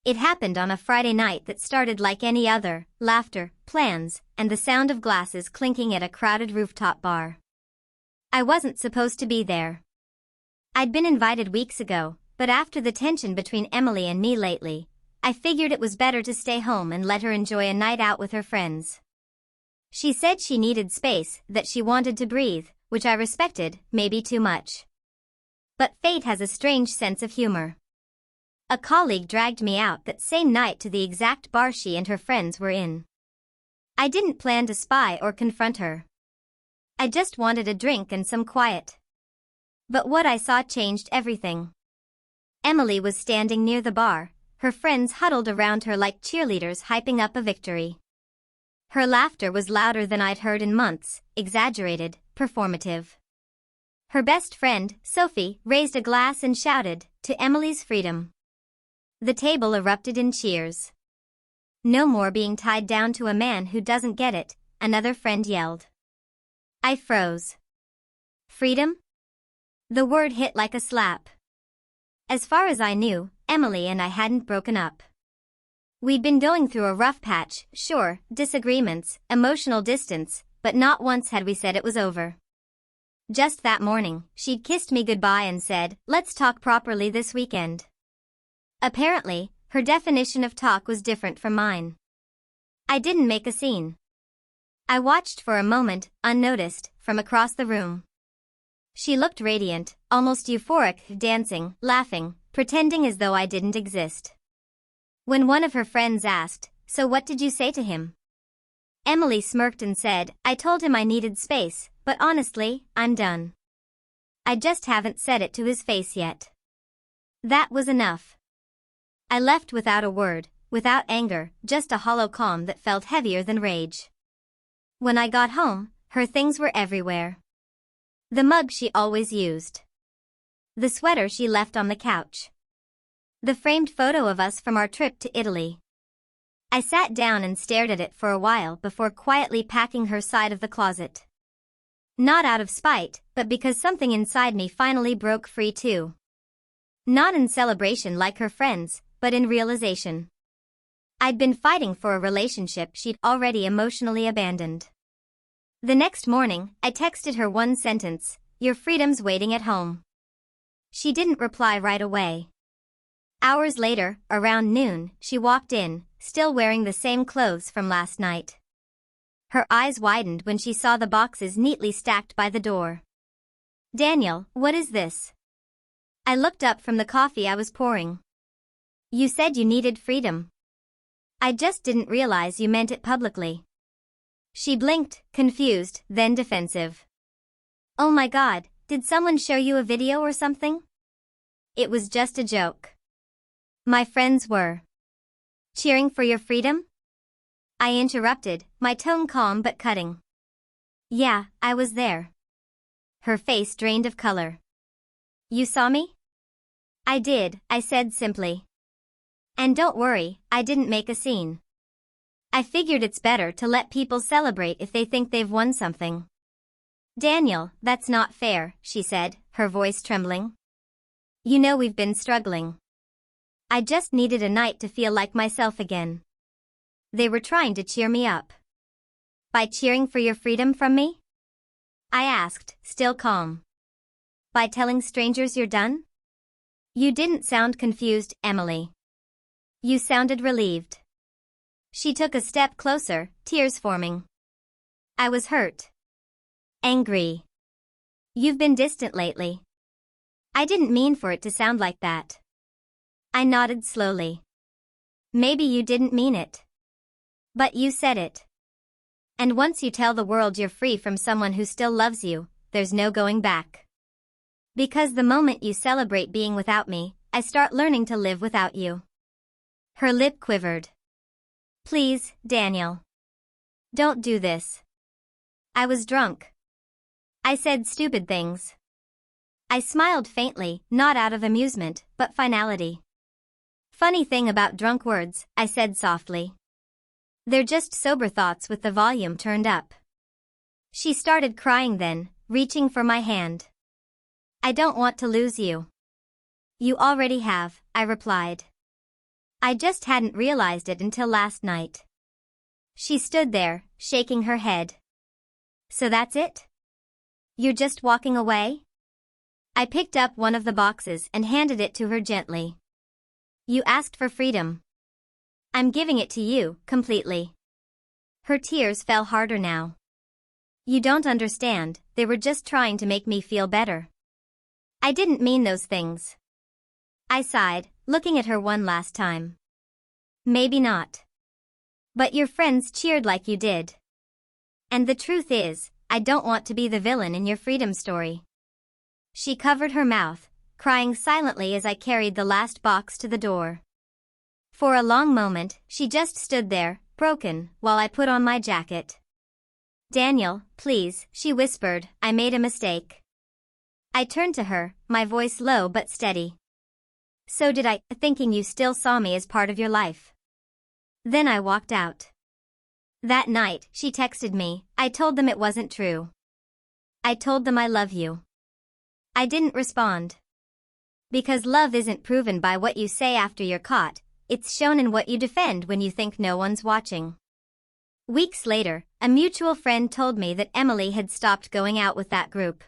It happened on a Friday night that started like any other: laughter, plans, and the sound of glasses clinking at a crowded rooftop bar. I wasn't supposed to be there. I'd been invited weeks ago, but after the tension between Emily and me lately, I figured it was better to stay home and let her enjoy a night out with her friends. She said she needed space, that she wanted to breathe, which I respected, maybe too much. But fate has a strange sense of humor. A colleague dragged me out that same night to the exact bar she and her friends were in. I didn't plan to spy or confront her. I just wanted a drink and some quiet. But what I saw changed everything. Emily was standing near the bar, her friends huddled around her like cheerleaders hyping up a victory. Her laughter was louder than I'd heard in months, exaggerated, performative. Her best friend, Sophie, raised a glass and shouted, "To Emily's freedom." The table erupted in cheers. "No more being tied down to a man who doesn't get it," another friend yelled. I froze. Freedom? The word hit like a slap. As far as I knew, Emily and I hadn't broken up. We'd been going through a rough patch, sure, disagreements, emotional distance, but not once had we said it was over. Just that morning, she'd kissed me goodbye and said, "Let's talk properly this weekend." Apparently, her definition of talk was different from mine. I didn't make a scene. I watched for a moment, unnoticed, from across the room. She looked radiant, almost euphoric, dancing, laughing, pretending as though I didn't exist. When one of her friends asked, "So what did you say to him?" Emily smirked and said, "I told him I needed space, but honestly, I'm done. I just haven't said it to his face yet." That was enough. I left without a word, without anger, just a hollow calm that felt heavier than rage. When I got home, her things were everywhere. The mug she always used. The sweater she left on the couch. The framed photo of us from our trip to Italy. I sat down and stared at it for a while before quietly packing her side of the closet. Not out of spite, but because something inside me finally broke free too. Not in celebration like her friends, but in realization. I'd been fighting for a relationship she'd already emotionally abandoned. The next morning, I texted her one sentence, "Your freedom's waiting at home." She didn't reply right away. Hours later, around noon, she walked in, still wearing the same clothes from last night. Her eyes widened when she saw the boxes neatly stacked by the door. "Daniel, what is this?" I looked up from the coffee I was pouring. "You said you needed freedom." "I just didn't realize you meant it publicly." She blinked, confused, then defensive. "Oh my God, did someone show you a video or something?" "It was just a joke." "My friends were cheering for your freedom?" I interrupted, my tone calm but cutting. "Yeah, I was there." Her face drained of color. "You saw me?" "I did," I said simply. "And don't worry, I didn't make a scene. I figured it's better to let people celebrate if they think they've won something." "Daniel, that's not fair," she said, her voice trembling. "You know we've been struggling. I just needed a night to feel like myself again." They were trying to cheer me up. "By cheering for your freedom from me?" I asked, still calm. "By telling strangers you're done?" "You didn't sound confused, Emily. You sounded relieved." She took a step closer, tears forming. "I was hurt. Angry. You've been distant lately." "I didn't mean for it to sound like that." I nodded slowly. "Maybe you didn't mean it. But you said it. And once you tell the world you're free from someone who still loves you, there's no going back. Because the moment you celebrate being without me, I start learning to live without you." Her lip quivered. "Please, Daniel. Don't do this." I was drunk. I said stupid things. I smiled faintly, not out of amusement, but finality. "Funny thing about drunk words," I said softly. "They're just sober thoughts with the volume turned up." She started crying then, reaching for my hand. "I don't want to lose you." "You already have," I replied. I just hadn't realized it until last night. She stood there, shaking her head. So that's it? You're just walking away? I picked up one of the boxes and handed it to her gently. You asked for freedom. I'm giving it to you, completely. Her tears fell harder now. You don't understand, they were just trying to make me feel better. I didn't mean those things. I sighed, looking at her one last time. Maybe not. But your friends cheered like you did. And the truth is, I don't want to be the villain in your freedom story. She covered her mouth, crying silently as I carried the last box to the door. For a long moment, she just stood there, broken, while I put on my jacket. Daniel, please, she whispered, I made a mistake. I turned to her, my voice low but steady. So did I, thinking you still saw me as part of your life. Then I walked out. That night, she texted me, I told them it wasn't true. I told them I love you. I didn't respond. Because love isn't proven by what you say after you're caught, it's shown in what you defend when you think no one's watching. Weeks later, a mutual friend told me that Emily had stopped going out with that group.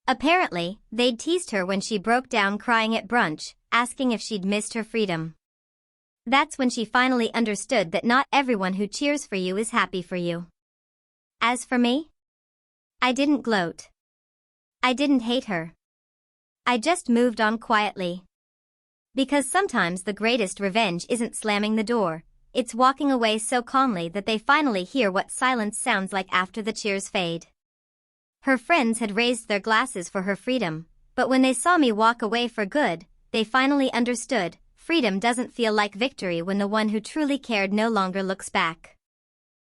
Apparently, they'd teased her when she broke down crying at brunch, asking if she'd missed her freedom. That's when she finally understood that not everyone who cheers for you is happy for you. As for me? I didn't gloat. I didn't hate her. I just moved on quietly. Because sometimes the greatest revenge isn't slamming the door, it's walking away so calmly that they finally hear what silence sounds like after the cheers fade. Her friends had raised their glasses for her freedom, but when they saw me walk away for good, they finally understood, freedom doesn't feel like victory when the one who truly cared no longer looks back.